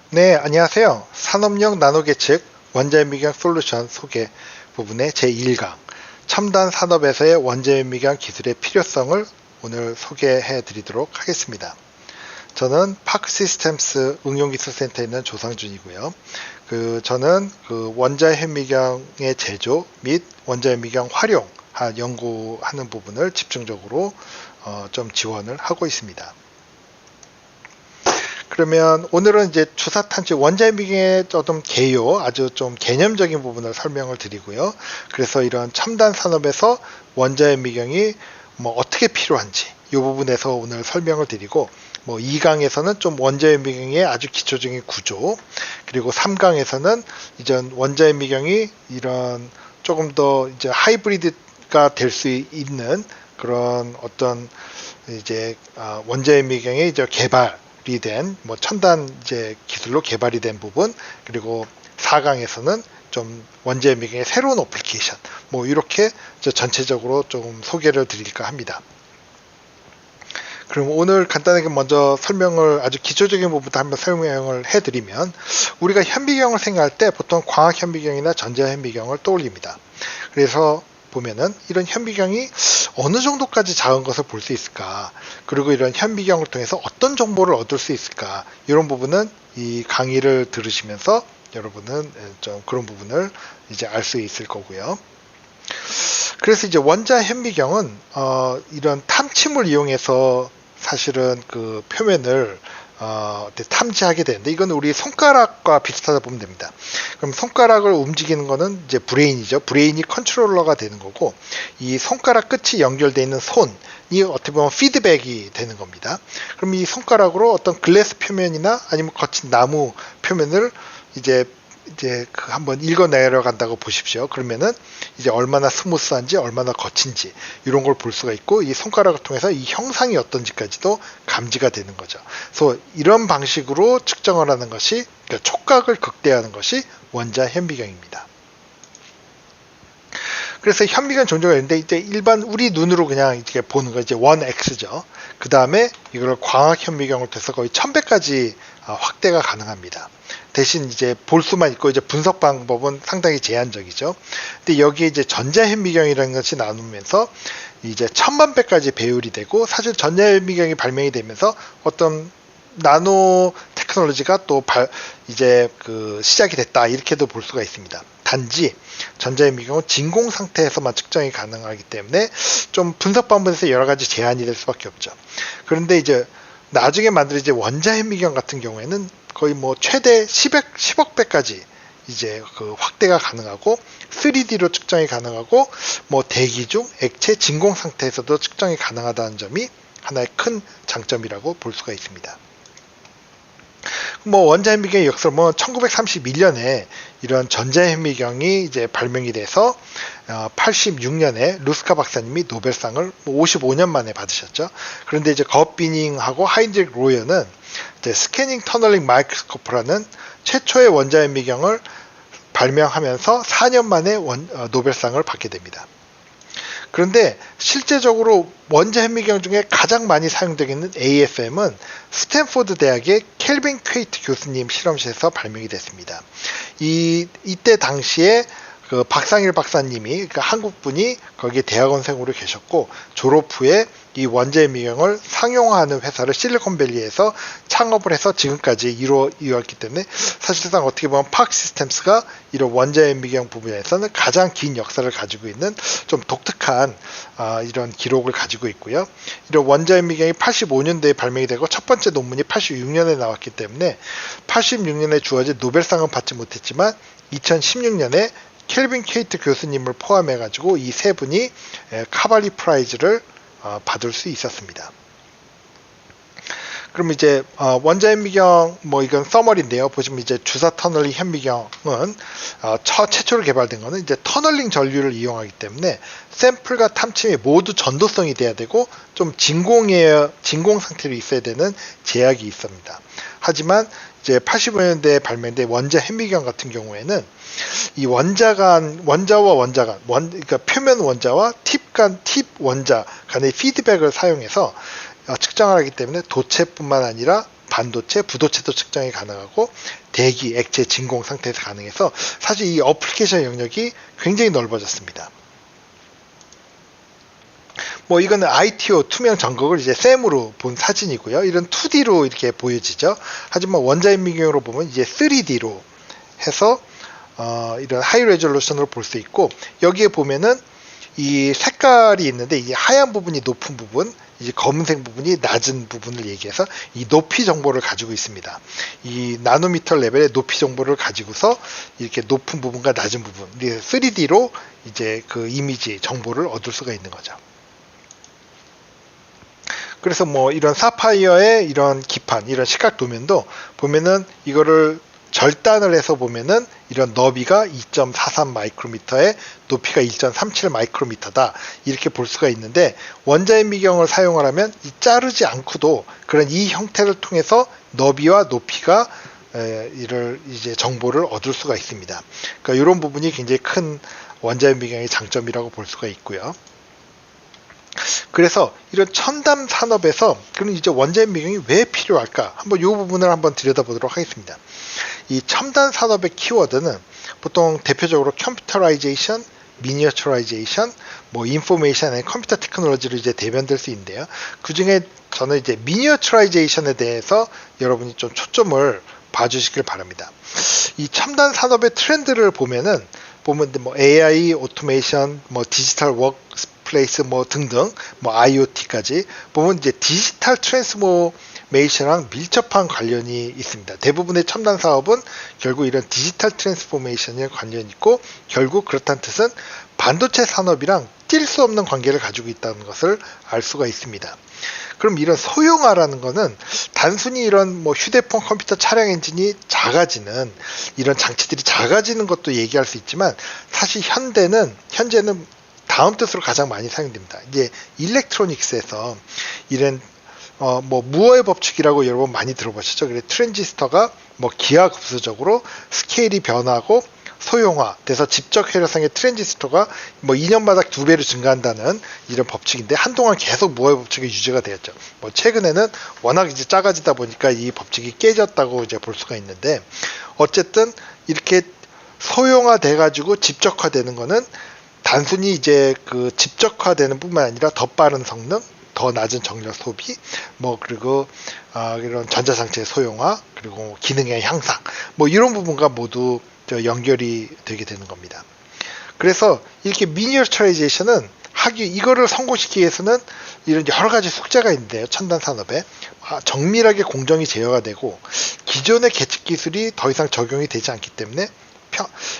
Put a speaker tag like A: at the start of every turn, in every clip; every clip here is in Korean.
A: 네, 안녕하세요. 산업용 나노계측 원자현미경 솔루션 소개 부분의 제1강 첨단 산업에서의 원자현미경 기술의 필요성을 오늘 소개해 드리도록 하겠습니다. 저는 파크시스템스 응용기술센터에 있는 조상준이고요. 저는 원자현미경의 제조 및 원자현미경 활용 연구하는 부분을 집중적으로 좀 지원을 하고 있습니다. 그러면 오늘은 이제 주사탄치 원자현미경의 어떤 개요, 아주 좀 개념적인 부분을 설명을 드리고요. 그래서 이런 첨단 산업에서 원자현미경이 어떻게 필요한지 이 부분에서 오늘 설명을 드리고 2강에서는 좀 원자현미경의 아주 기초적인 구조, 그리고 3강에서는 이전 원자현미경이 이런 조금 더 이제 하이브리드가 될 수 있는 그런 어떤 이제 원자현미경의 이제 개발이 된 첨단 이제 기술로 개발이 된 부분, 그리고 4강에서는 좀 원자현미경의 새로운 어플리케이션 이렇게 전체적으로 좀 소개를 드릴까 합니다. 그럼 오늘 간단하게 먼저 설명을 아주 기초적인 부분부터 한번 설명을 해드리면, 우리가 현미경을 생각할 때 보통 광학현미경이나 전자현미경을 떠올립니다. 그래서 보면은 이런 현미경이 어느 정도까지 작은 것을 볼 수 있을까, 그리고 이런 현미경을 통해서 어떤 정보를 얻을 수 있을까, 이런 부분은 이 강의를 들으시면서 여러분은 좀 그런 부분을 이제 알 수 있을 거고요. 그래서 이제 원자현미경은 이런 탐침을 이용해서 사실은 그 표면을 탐지하게 되는데, 이건 우리 손가락과 비슷하다 보면 됩니다. 그럼 손가락을 움직이는 거는 이제 브레인이죠. 브레인이 컨트롤러가 되는 거고, 이 손가락 끝이 연결되어 있는 손이 어떻게 보면 피드백이 되는 겁니다. 그럼 이 손가락으로 어떤 글래스 표면이나 아니면 거친 나무 표면을 이제 한번 읽어 내려간다고 보십시오. 그러면은 이제 얼마나 스무스한지 얼마나 거친지 이런 걸 볼 수가 있고, 이 손가락을 통해서 이 형상이 어떤지까지도 감지가 되는 거죠. 그래서 이런 방식으로 측정을 하는 것이, 그러니까 촉각을 극대화하는 것이 원자현미경입니다. 그래서 현미경 종류가 있는데, 이제 일반 우리 눈으로 그냥 이렇게 보는 거 이제 1X죠. 그 다음에 이걸 광학현미경을 통해서 거의 1000배까지 확대가 가능합니다. 대신 이제 볼 수만 있고 이제 분석 방법은 상당히 제한적이죠. 근데 여기에 이제 전자현미경이라는 것이 나누면서 이제 1000만배까지 배율이 되고, 사실 전자현미경이 발명이 되면서 어떤 나노 테크놀로지가 또 이제 시작이 됐다, 이렇게도 볼 수가 있습니다. 단지 전자현미경은 진공 상태에서만 측정이 가능하기 때문에 좀 분석 방법에서 여러 가지 제한이 될 수밖에 없죠. 그런데 이제 나중에 만들어진 원자현미경 같은 경우에는 거의 최대 10억 배까지 이제 확대가 가능하고, 3D로 측정이 가능하고, 대기 중 액체 진공 상태에서도 측정이 가능하다는 점이 하나의 큰 장점이라고 볼 수가 있습니다. 원자현미경의 역사를 1931년에 이런 전자현미경이 이제 발명이 돼서 86년에 루스카 박사님이 노벨상을 55년 만에 받으셨죠. 그런데 이제 거비닝하고 하인리히 로여는 이제 스캐닝 터널링 마이크로스코프라는 최초의 원자현미경을 발명하면서 4년 만에 노벨상을 받게 됩니다. 그런데 실제적으로 원자현미경 중에 가장 많이 사용되고 있는 AFM은 스탠포드 대학의 켈빈 퀘이트 교수님 실험실에서 발명이 됐습니다. 이때 당시에 박상일 박사님이, 그러니까 한국분이 거기에 대학원생으로 계셨고, 졸업 후에 이 원자현미경을 상용화하는 회사를 실리콘밸리에서 창업을 해서 지금까지 이루어왔기 때문에, 사실상 어떻게 보면 파크시스템스가 이런 원자현미경 부분에서는 가장 긴 역사를 가지고 있는 좀 독특한 이런 기록을 가지고 있고요. 이런 원자현미경이 85년도에 발명이 되고 첫 번째 논문이 86년에 나왔기 때문에 86년에 주어진 노벨상은 받지 못했지만 2016년에 켈빈 퀘이트 교수님을 포함해가지고 이 세 분이 카발리 프라이즈를 받을 수 있었습니다. 그럼 이제 원자현미경 이건 서머리인데요. 보시면 이제 주사 터널링 현미경은 최초로 개발된 거는 이제 터널링 전류를 이용하기 때문에 샘플과 탐침이 모두 전도성이 돼야 되고 좀 진공 상태로 있어야 되는 제약이 있습니다. 하지만 이제 85년대에 발명된 원자 현미경 같은 경우에는 이 원자와 원자 간, 그러니까 표면 원자와 팁 원자 간의 피드백을 사용해서 측정을 하기 때문에 도체뿐만 아니라 반도체, 부도체도 측정이 가능하고 대기, 액체, 진공 상태에서 가능해서 사실 이 어플리케이션 영역이 굉장히 넓어졌습니다. 뭐 이거는 ITO 투명 전극을 이제 샘으로 본 사진이고요. 이런 2D로 이렇게 보여지죠. 하지만 원자현미경으로 보면 이제 3D로 해서 이런 하이 레졸루션으로 볼 수 있고, 여기에 보면은 이 색깔이 있는데 이 하얀 부분이 높은 부분, 이제 검은색 부분이 낮은 부분을 얘기해서 이 높이 정보를 가지고 있습니다. 이 나노미터 레벨의 높이 정보를 가지고서 이렇게 높은 부분과 낮은 부분, 3D로 이제 그 이미지 정보를 얻을 수가 있는 거죠. 그래서 뭐 이런 사파이어의 이런 기판, 이런 시각 도면도 보면은 이거를 절단을 해서 보면은 이런 너비가 2.43 마이크로미터에 높이가 1.37 마이크로미터다, 이렇게 볼 수가 있는데, 원자현미경을 사용을 하면 이 자르지 않고도 그런 이 형태를 통해서 너비와 높이가 이를 이제 정보를 얻을 수가 있습니다. 그러니까 이런 부분이 굉장히 큰 원자현미경의 장점이라고 볼 수가 있고요. 그래서 이런 첨단 산업에서 그럼 이제 원자현미경이 왜 필요할까? 한번 이 부분을 한번 들여다보도록 하겠습니다. 이 첨단 산업의 키워드는 보통 대표적으로 컴퓨터라이제이션, 미니어처라이제이션, 뭐 인포메이션 앤 컴퓨터 테크놀로지로 이제 대변될 수 있는데요. 그 중에 저는 이제 미니어처라이제이션에 대해서 여러분이 좀 초점을 봐주시길 바랍니다. 이 첨단 산업의 트렌드를 보면 뭐 AI, 오토메이션, 뭐 디지털 워크플레이스 뭐 등등, 뭐 IoT까지 보면 이제 디지털 트랜스포메이션랑 밀접한 관련이 있습니다. 대부분의 첨단 사업은 결국 이런 디지털 트랜스포메이션에 관련이 있고, 결국 그렇다는 뜻은 반도체 산업이랑 뗄 수 없는 관계를 가지고 있다는 것을 알 수가 있습니다. 그럼 이런 소형화라는 거는 단순히 이런 뭐 휴대폰, 컴퓨터, 차량 엔진이 작아지는, 이런 장치들이 작아지는 것도 얘기할 수 있지만, 사실 현재는 다음 뜻으로 가장 많이 사용됩니다. 이제 일렉트로닉스에서 이런 뭐 무어의 법칙이라고 여러분 많이 들어보셨죠? 그래 트랜지스터가 뭐 기하급수적으로 스케일이 변하고 소형화돼서 집적 회로상의 트랜지스터가 뭐 2년마다 2배로 증가한다는 이런 법칙인데, 한동안 계속 무어의 법칙이 유지가 되었죠. 뭐 최근에는 워낙 이제 작아지다 보니까 이 법칙이 깨졌다고 이제 볼 수가 있는데, 어쨌든 이렇게 소형화돼 가지고 집적화되는 거는 단순히 이제 그 집적화되는 뿐만 아니라 더 빠른 성능, 더 낮은 전력 소비, 뭐 그리고 이런 전자장치의 소형화, 그리고 기능의 향상, 뭐 이런 부분과 모두 연결이 되게 되는 겁니다. 그래서 이렇게 미니어처라이제이션은 이거를 성공시키기 위해서는 이런 여러 가지 숙제가 있는데요. 첨단 산업에 정밀하게 공정이 제어가 되고, 기존의 계측 기술이 더 이상 적용이 되지 않기 때문에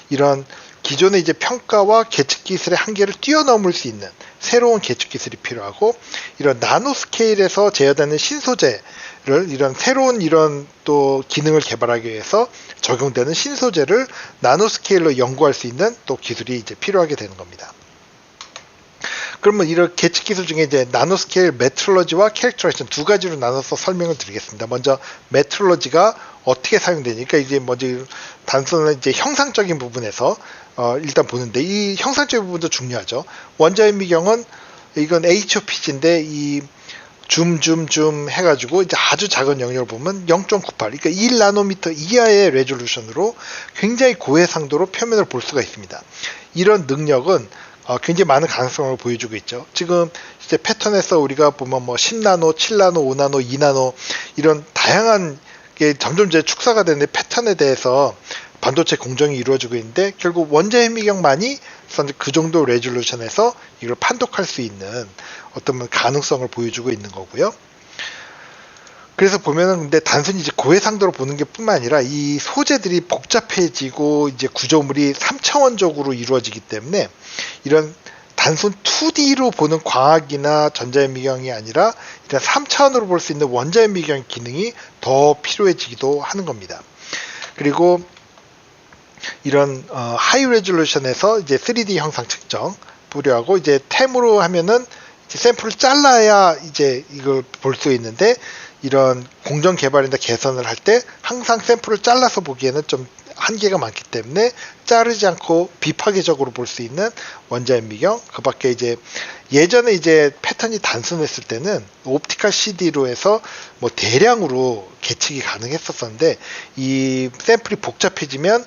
A: 이런 기존의 이제 평가와 계측 기술의 한계를 뛰어넘을 수 있는 새로운 계측 기술이 필요하고, 이런 나노 스케일에서 제어되는 신소재를, 이런 새로운 이런 또 기능을 개발하기 위해서 적용되는 신소재를 나노 스케일로 연구할 수 있는 또 기술이 이제 필요하게 되는 겁니다. 그러면 이런 계측 기술 중에 이제 나노스케일 메트롤로지와 캐릭터라이제이션 두 가지로 나눠서 설명을 드리겠습니다. 먼저 메트롤로지가 어떻게 사용되니까 이제 먼저 단순한 이제 형상적인 부분에서 일단 보는데, 이 형상적인 부분도 중요하죠. 원자현미경은 이건 HOPG인데 이 줌 해가지고 이제 아주 작은 영역을 보면 0.98, 그러니까 1나노미터 이하의 레졸루션으로 굉장히 고해상도로 표면을 볼 수가 있습니다. 이런 능력은 굉장히 많은 가능성을 보여주고 있죠. 지금 이제 패턴에서 우리가 보면 뭐 10나노, 7나노, 5나노, 2나노 이런 다양한 게 점점 이제 축소가 되는 패턴에 대해서 반도체 공정이 이루어지고 있는데, 결국 원자현미경만이 그 정도 레졸루션에서 이걸 판독할 수 있는 어떤 가능성을 보여주고 있는 거고요. 그래서 보면은 근데 단순히 이제 고해상도로 보는 게 뿐만 아니라 이 소재들이 복잡해지고 이제 구조물이 3차원적으로 이루어지기 때문에 이런 단순 2D로 보는 광학이나 전자현미경이 아니라 이런 3차원으로 볼 수 있는 원자현미경 기능이 더 필요해지기도 하는 겁니다. 그리고 이런 하이 레졸루션에서 이제 3D 형상 측정 뿌려하고, 이제 템으로 하면은 이제 샘플을 잘라야 이제 이걸 볼 수 있는데, 이런 공정 개발이나 개선을 할 때 항상 샘플을 잘라서 보기에는 좀 한계가 많기 때문에 자르지 않고 비파괴적으로 볼 수 있는 원자핵 미경. 그 밖에 이제 예전에 이제 패턴이 단순했을 때는 옵티컬 CD로 해서 뭐 대량으로 계측이 가능했었는데 이 샘플이 복잡해지면서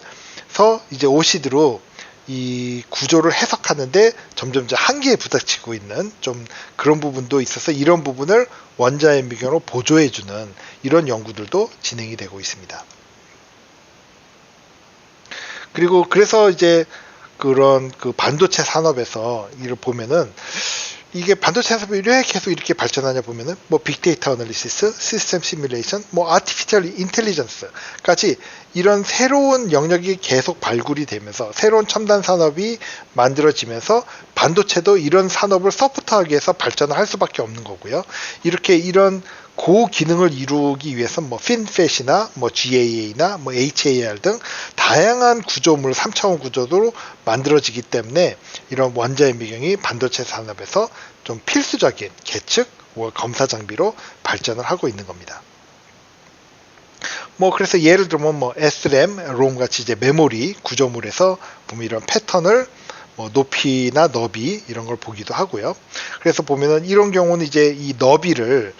A: 이제 OCD로 이 구조를 해석하는데 점점 한계에 부닥치고 있는 좀 그런 부분도 있어서 이런 부분을 원자핵 미경으로 보조해주는 이런 연구들도 진행이 되고 있습니다. 그리고 그래서 이제 그런 그 반도체 산업에서 이를 보면은 이게 반도체 산업이 왜 계속 이렇게 발전하냐 보면은 뭐 빅데이터 어널리시스, 시스템 시뮬레이션, 뭐 아티피셜 인텔리전스까지 이런 새로운 영역이 계속 발굴이 되면서 새로운 첨단 산업이 만들어지면서 반도체도 이런 산업을 서포트하기 위해서 발전을 할 수밖에 없는 거고요. 이렇게 이런 고기능을 이루기 위해서 뭐 핀팻이나 뭐 GAA나 뭐 HAR 등 다양한 구조물 3차원 구조로 만들어지기 때문에 이런 원자핵 미경이 반도체 산업에서 좀 필수적인 계측 검사 장비로 발전을 하고 있는 겁니다. 뭐 그래서 예를 들면 뭐 SRAM, ROM 같이 이제 메모리 구조물에서 보면 이런 패턴을 뭐 높이나 너비 이런 걸 보기도 하고요. 그래서 보면은 이런 경우는 이제 이 너비를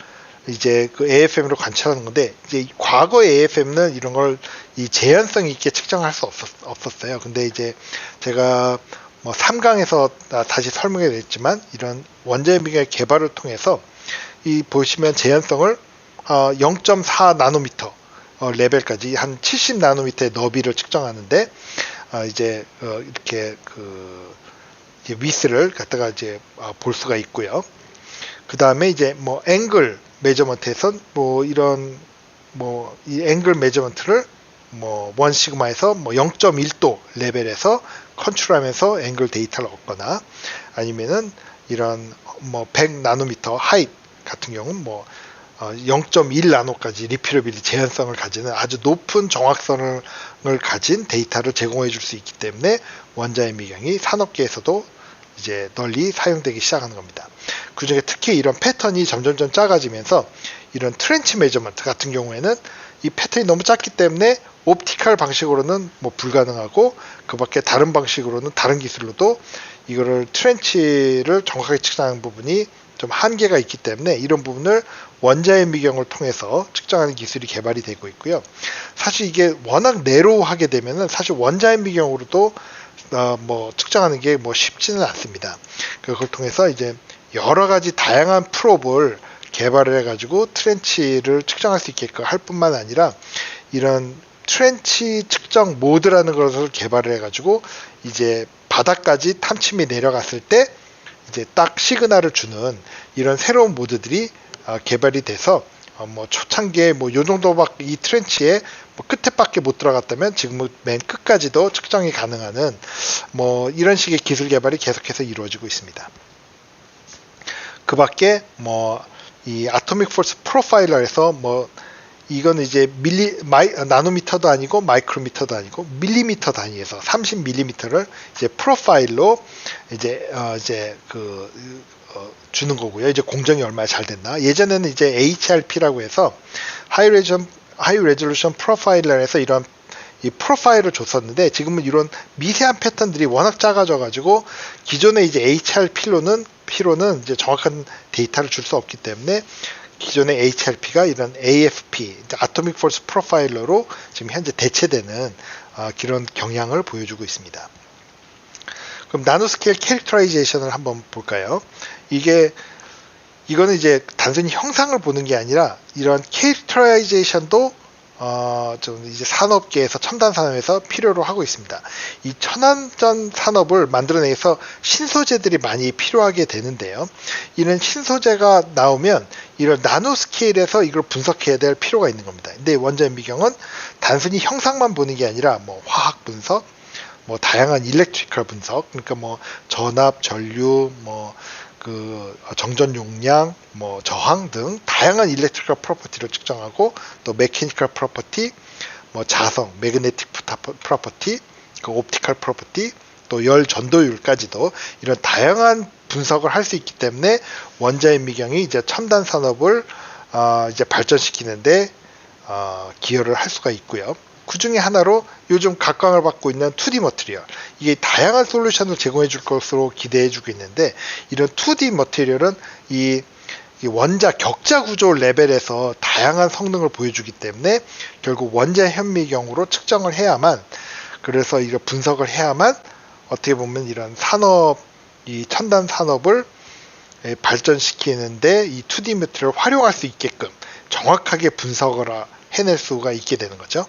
A: 이제 그 AFM으로 관찰하는 건데 이제 과거의 AFM은 이런 걸 이 재현성 있게 측정할 수 없었어요. 근데 이제 제가 뭐 3강에서 다시 설명해 드렸지만 이런 원자핵 미경의 개발을 통해서 이 보시면 재현성을 0.4 나노미터 레벨까지 한 70 나노미터의 너비를 측정하는데 이제 이렇게 그 이제 위스를 갖다가 이제 볼 수가 있고요. 그 다음에 이제 뭐 앵글 메저먼트에서 뭐 이런 뭐 이 앵글 메저먼트를 뭐 1시그마에서 뭐 0.1도 레벨에서 컨트롤하면서 앵글 데이터를 얻거나 아니면은 이런 뭐 100 나노미터 하이트 같은 경우는 뭐 0.1 나노까지 리피러빌리 재현성을 가지는 아주 높은 정확성을 가진 데이터를 제공해 줄 수 있기 때문에 원자핵 미경이 산업계에서도 이제 널리 사용되기 시작하는 겁니다. 그 중에 특히 이런 패턴이 점점점 작아지면서 이런 트렌치 메저먼트 같은 경우에는 이 패턴이 너무 작기 때문에 옵티컬 방식으로는 뭐 불가능하고 그 밖에 다른 방식으로는 다른 기술로도 이거를 트렌치를 정확하게 측정하는 부분이 좀 한계가 있기 때문에 이런 부분을 원자핵 미경을 통해서 측정하는 기술이 개발이 되고 있고요. 사실 이게 워낙 내로우하게 되면은 사실 원자핵 미경으로도 뭐 측정하는 게 뭐 쉽지는 않습니다. 그걸 통해서 이제 여러 가지 다양한 프로브를 개발을 해가지고 트렌치를 측정할 수 있게끔 할 뿐만 아니라 이런 트렌치 측정 모드라는 것을 개발을 해가지고 이제 바닥까지 탐침이 내려갔을 때 이제 딱 시그널을 주는 이런 새로운 모드들이 개발이 돼서 뭐 초창기에 뭐 요 정도밖 이 트렌치에 뭐 끝에밖에 못 들어갔다면 지금은 맨 끝까지도 측정이 가능한 뭐 이런 식의 기술 개발이 계속해서 이루어지고 있습니다. 그 밖에 뭐 이 아토믹 포스 프로파일러에서 뭐 이건 이제 나노미터도 아니고 마이크로미터도 아니고 밀리미터 단위에서 30mm를 이제 프로파일로 이제 주는 거고요. 이제 공정이 얼마나 잘 됐나. 예전에는 이제 HRP라고 해서 하이 레졸루션 프로파일러에서 이런 이 프로파일을 줬었는데 지금은 이런 미세한 패턴들이 워낙 작아져 가지고 기존의 이제 HRP로는 이제 정확한 데이터를 줄 수 없기 때문에 기존의 HRP가 이런 AFP, 아토믹 포스 프로파일러로 지금 현재 대체되는 그런 경향을 보여주고 있습니다. 그럼 나노스케일 캐릭터라이제이션을 한번 볼까요? 이거는 이제 단순히 형상을 보는 게 아니라 이런 캐릭터라이제이션도 좀 이제 산업계에서 첨단 산업에서 필요로 하고 있습니다. 이 첨단 산업을 만들어내서 신소재들이 많이 필요하게 되는데요. 이런 신소재가 나오면 이런 나노 스케일에서 이걸 분석해야 될 필요가 있는 겁니다. 근데 원자핵 미경은 단순히 형상만 보는 게 아니라 뭐 화학 분석, 뭐 다양한 일렉트리컬 분석, 그러니까 뭐 전압, 전류, 뭐 그 정전 용량, 뭐 저항 등 다양한 일렉트리컬 프로퍼티를 측정하고 또 메케니컬 프로퍼티, 뭐 자성, 매그네틱 프로퍼티, 그 옵티컬 프로퍼티, 또 열 전도율까지도 이런 다양한 분석을 할 수 있기 때문에 원자핵 미경이 이제 첨단 산업을 이제 발전시키는데 기여를 할 수가 있고요. 그 중에 하나로 요즘 각광을 받고 있는 2D 머티리얼, 이게 다양한 솔루션을 제공해 줄 것으로 기대해 주고 있는데, 이런 2D 머티리얼은 이 원자 격자 구조 레벨에서 다양한 성능을 보여주기 때문에 결국 원자 현미경으로 측정을 해야만, 그래서 이거 분석을 해야만 어떻게 보면 이런 산업, 이 첨단 산업을 발전시키는데 이 2D 머티리얼을 활용할 수 있게끔 정확하게 분석을 해낼 수가 있게 되는 거죠.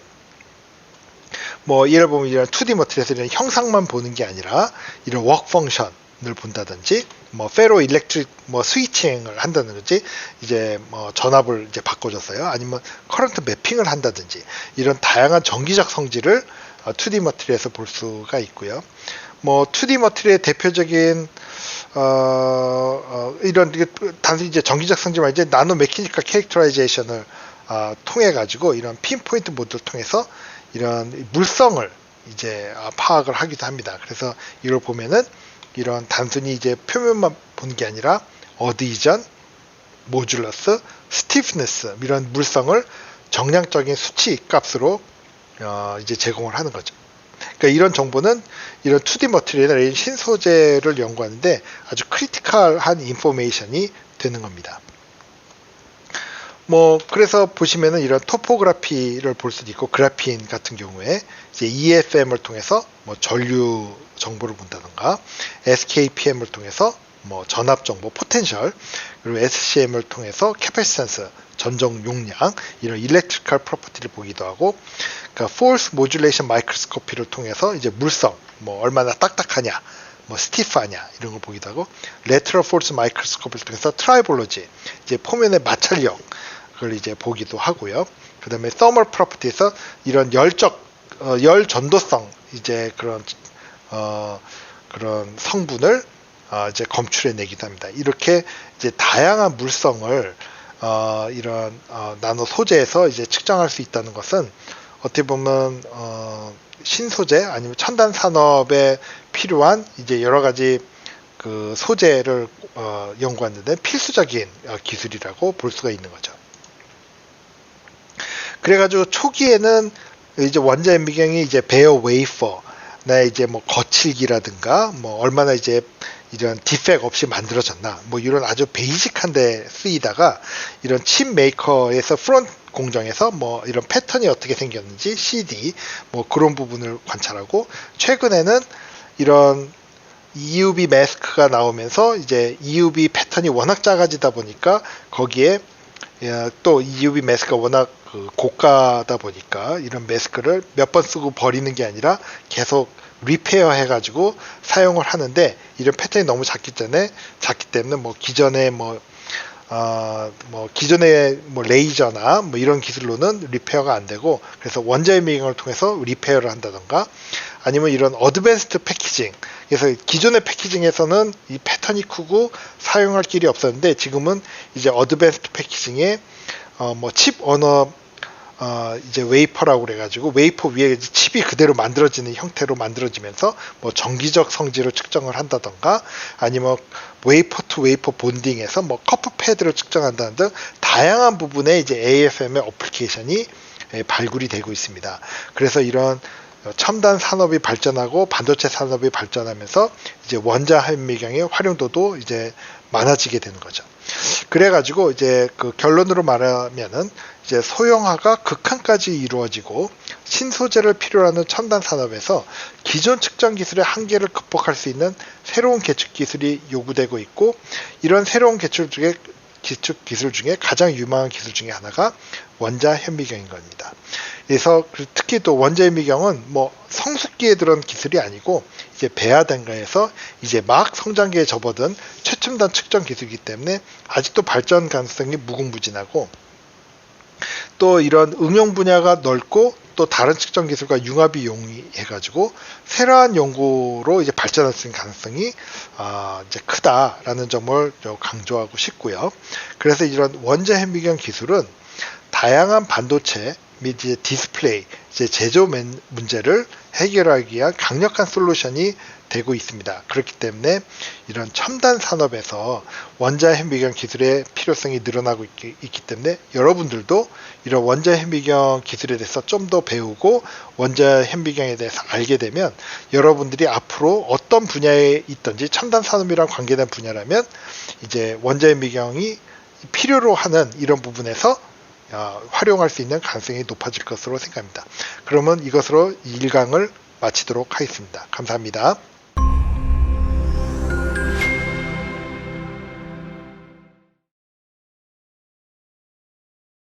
A: 뭐 예를 보면 이런 2D 머티리얼에서 이런 형상만 보는 게 아니라 이런 워크 펑션을 본다든지, 뭐 페로 일렉트릭 뭐 스위칭을 한다든지, 이제 뭐 전압을 이제 바꿔줬어요. 아니면 커런트 매핑을 한다든지, 이런 다양한 전기적 성질을 2D 머티리얼에서 볼 수가 있고요. 뭐 2D 머티리얼의 대표적인 이런 단순히 이제 전기적 성질만, 이제 나노 메케니컬 캐릭터라이제이션을 통해 가지고 이런 핀포인트 모드를 통해서 이런 물성을 이제 파악을 하기도 합니다. 그래서 이걸 보면은 이런 단순히 이제 표면만 보는 게 아니라 어디전, 모듈러스, 스티프니스, 이런 물성을 정량적인 수치 값으로 이제 제공을 하는 거죠. 그러니까 이런 정보는 이런 2D 머티리얼이나 신소재를 연구하는데 아주 크리티컬한 인포메이션이 되는 겁니다. 뭐 그래서 보시면은 이런 토포그래피를 볼 수도 있고, 그래핀 같은 경우에 이제 EFM을 통해서 뭐 전류 정보를 본다던가, SKPM을 통해서 뭐 전압 정보, 포텐셜, 그리고 SCM을 통해서 캐패시턴스, 전정 용량, 이런 일렉트리컬 프로퍼티를 보기도 하고, 그러니까 포스 모듈레이션 마이크로스코피를 통해서 이제 물성, 뭐 얼마나 딱딱하냐, 뭐 스티프하냐, 이런 걸 보기도 하고, 레트럴 포스 마이크로스코피를 통해서 트라이볼로지, 이제 포면의 마찰력 그걸 이제 보기도 하고요. 그 다음에 서멀 프로퍼티에서 이런 열 전도성, 이제 그런 성분을 이제 검출해 내기도 합니다. 이렇게 이제 다양한 물성을 이런 나노 소재에서 이제 측정할 수 있다는 것은 어떻게 보면 신소재 아니면 첨단 산업에 필요한 이제 여러 가지 그 소재를 연구하는데 필수적인 기술이라고 볼 수가 있는 거죠. 그래가지고 초기에는 이제 원자 현미경이 이제 베어 웨이퍼, 나 이제 뭐 거칠기라든가, 뭐 얼마나 이제 이런 디펙 없이 만들어졌나, 뭐 이런 아주 베이직한데 쓰이다가 이런 칩 메이커에서 프론트 공정에서 뭐 이런 패턴이 어떻게 생겼는지 CD 뭐 그런 부분을 관찰하고, 최근에는 이런 EUV 마스크가 나오면서 이제 EUV 패턴이 워낙 작아지다 보니까 거기에 또 EUV 마스크가 워낙 고가다 보니까 이런 마스크를 몇 번 쓰고 버리는 게 아니라 계속 리페어 해가지고 사용을 하는데, 이런 패턴이 너무 작기 때문에 뭐 기존의 기존의 뭐 레이저나 뭐 이런 기술로는 리페어가 안 되고, 그래서 원자 현미경을 통해서 리페어를 한다던가, 아니면 이런 어드밴스드 패키징, 그래서 기존의 패키징에서는 이 패턴이 크고 사용할 길이 없었는데, 지금은 이제 어드밴스드 패키징에 뭐 칩 언어 이제 웨이퍼라고 그래가지고 웨이퍼 위에 칩이 그대로 만들어지는 형태로 만들어지면서 뭐 전기적 성질을 측정을 한다던가, 아니면 웨이퍼 투 웨이퍼 본딩에서 뭐 커프 패드를 측정한다는 등 다양한 부분에 이제 AFM의 어플리케이션이 발굴이 되고 있습니다. 그래서 이런 첨단 산업이 발전하고 반도체 산업이 발전하면서 이제 원자 현미경의 활용도도 이제 많아지게 되는 거죠. 그래가지고 이제 그 결론으로 말하면은 이제 소형화가 극한까지 이루어지고, 신소재를 필요로 하는 첨단 산업에서 기존 측정 기술의 한계를 극복할 수 있는 새로운 계측 기술이 요구되고 있고, 이런 새로운 계측 기술 중에 가장 유망한 기술 중에 하나가 원자 현미경인 겁니다. 그래서 특히 또 원자 현미경은 뭐 성숙기에 들어온 기술이 아니고 이제 배아단가에서 이제 막 성장기에 접어든 최첨단 측정 기술이기 때문에 아직도 발전 가능성이 무궁무진하고, 또 이런 응용 분야가 넓고 또 다른 측정 기술과 융합이 용이해가지고 새로운 연구로 이제 발전할 수 있는 가능성이 이제 크다라는 점을 좀 강조하고 싶고요. 그래서 이런 원자 현미경 기술은 다양한 반도체 및 이제 디스플레이, 이제 제조 문제를 해결하기 위한 강력한 솔루션이 되고 있습니다. 그렇기 때문에 이런 첨단 산업에서 원자 현미경 기술의 필요성이 늘어나고 있기 때문에 여러분들도 이런 원자 현미경 기술에 대해서 좀 더 배우고 원자 현미경에 대해서 알게 되면 여러분들이 앞으로 어떤 분야에 있든지 첨단 산업이랑 관계된 분야라면 이제 원자 현미경이 필요로 하는 이런 부분에서 활용할 수 있는 가능성이 높아질 것으로 생각합니다. 그러면 이것으로 1강을 마치도록 하겠습니다. 감사합니다.